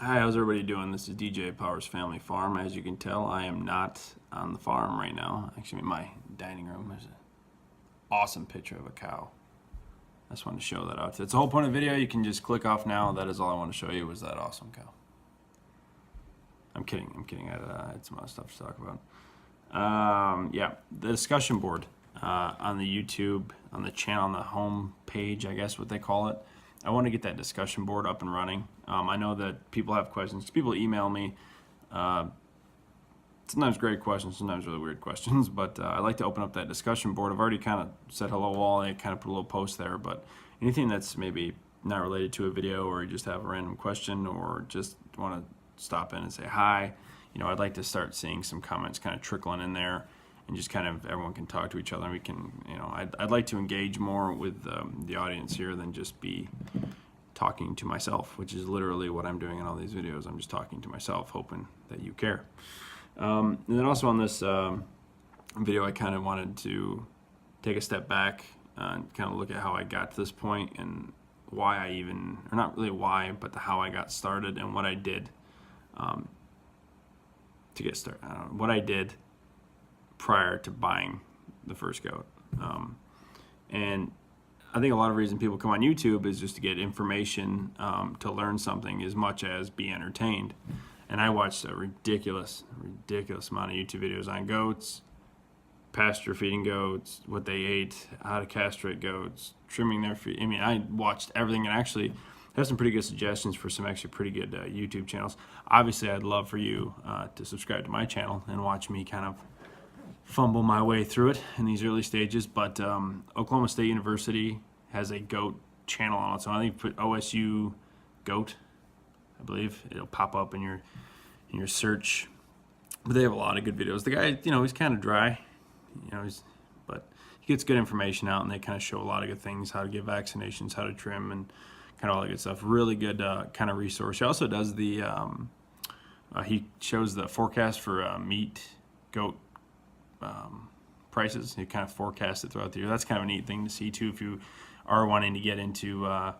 Hi, how's everybody doing? This is DJ Powers Family Farm. As you can tell, I am not on the farm right now. Actually, in my dining room, there's an awesome picture of a cow. I just wanted to show that off. That's the whole point of the video. You can just click off now. That is all I want to show you was that awesome cow. I'm kidding. I had some other stuff to talk about. Yeah, the discussion board on the YouTube, on the channel, on the home page, I guess what they call it. I want to get that discussion board up and running. I know that people have questions. People email me. Sometimes great questions, sometimes really weird questions, but I like to open up that discussion board. I've already kind of said hello all. I kind of put a little post there, but anything that's maybe not related to a video, or you just have a random question, or just want to stop in and say hi, I'd like to start seeing some comments kind of trickling in there, and just kind of everyone can talk to each other. And we can, I'd like to engage more with the audience here than just be talking to myself, which is literally what I'm doing in all these videos. I'm just talking to myself, hoping that you care. And then also on this video, I kind of wanted to take a step back and kind of look at how I got to this point and why I even, or not really why, but how I got started and what I did to get started. What I did prior to buying the first goat. And I think a lot of reason people come on YouTube is just to get information, to learn something as much as be entertained. And I watched a ridiculous amount of YouTube videos on goats, pasture feeding goats, what they ate, how to castrate goats, trimming their feet. I mean, I watched everything and actually have some pretty good suggestions for some actually pretty good YouTube channels. Obviously, I'd love for you to subscribe to my channel and watch me kind of fumble my way through it in these early stages. But Oklahoma State University has a goat channel on its own. I think you put OSU goat, I believe it'll pop up in your search. But they have a lot of good videos. The guy, he's kind of dry, but he gets good information out, and they kind of show a lot of good things: how to get vaccinations, how to trim, and kind of all that good stuff. Really good kind of resource. He also does the he shows the forecast for meat, goat prices. He kind of forecasts it throughout the year. That's kind of a neat thing to see too if you are wanting to get into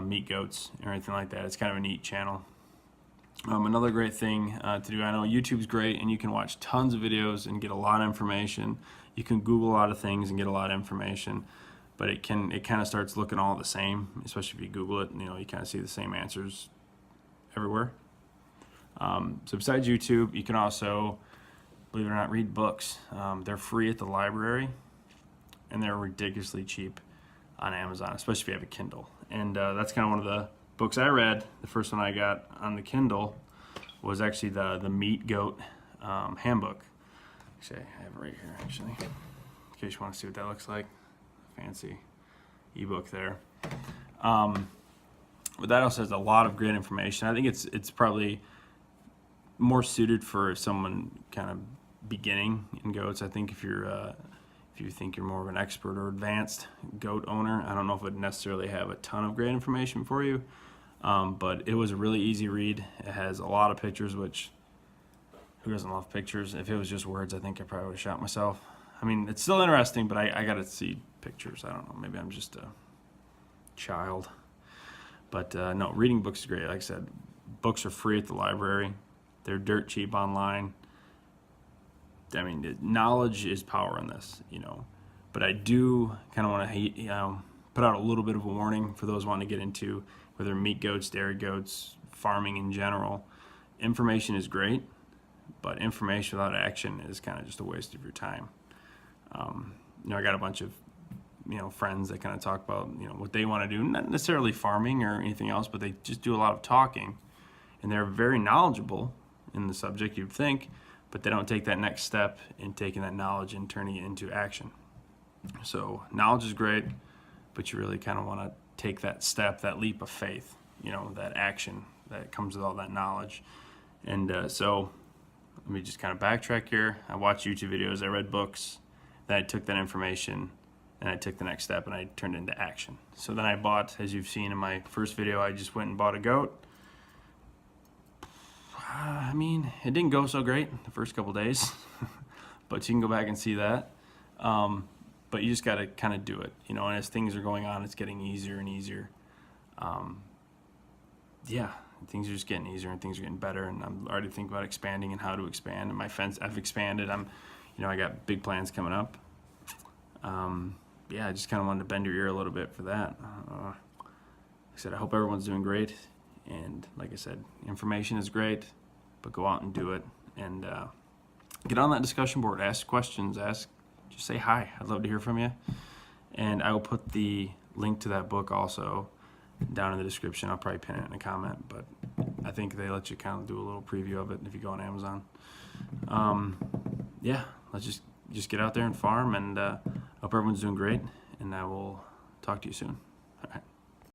meat goats or anything like that. It's kind of a neat channel. Another great thing to do, I know YouTube's great and you can watch tons of videos and get a lot of information. You can Google a lot of things and get a lot of information, but it kind of starts looking all the same, especially if you Google it. You kind of see the same answers everywhere. So besides YouTube, you can also, believe it or not, read books. They're free at the library, and they're ridiculously cheap on Amazon, especially if you have a Kindle. And that's kind of one of the books I read. The first one I got on the Kindle was actually the Meat Goat Handbook. Actually, I have it right here, actually, in case you want to see what that looks like. Fancy ebook there. But that also has a lot of great information. I think it's probably more suited for someone kind of beginning in goats. I think if you think you're more of an expert or advanced goat owner, I don't know if it would necessarily have a ton of great information for you, but it was a really easy read. It has a lot of pictures, which who doesn't love pictures? If it was just words, I think I probably would have shot myself. I mean, it's still interesting, but I got to see pictures. I don't know, maybe I'm just a child. But no, reading books is great. Like I said, books are free at the library. They're dirt cheap online. I mean, knowledge is power in this, But I do kind of want to put out a little bit of a warning for those wanting to get into whether meat goats, dairy goats, farming in general. Information is great, but information without action is kind of just a waste of your time. I got a bunch of friends that kind of talk about what they want to do, not necessarily farming or anything else, but they just do a lot of talking, and they're very knowledgeable in the subject, you'd think, but they don't take that next step in taking that knowledge and turning it into action. So knowledge is great, but you really kind of want to take that step, that leap of faith, that action that comes with all that knowledge. And so let me just kind of backtrack here. I watched YouTube videos, I read books, then I took that information and I took the next step and I turned it into action. So then I bought, as you've seen in my first video, I just went and bought a goat. I mean, it didn't go so great the first couple days, but you can go back and see that. But you just got to kind of do it, and as things are going on, it's getting easier and easier. Yeah, things are just getting easier and things are getting better, and I'm already thinking about expanding and how to expand. And my fence, I've expanded. I got big plans coming up. I just kind of wanted to bend your ear a little bit for that. Like I said, I hope everyone's doing great. And like I said, information is great, but go out and do it. And get on that discussion board. Ask questions. Just say hi. I'd love to hear from you. And I will put the link to that book also down in the description. I'll probably pin it in a comment, but I think they let you kind of do a little preview of it if you go on Amazon. Let's just get out there and farm, and hope everyone's doing great, and I will talk to you soon.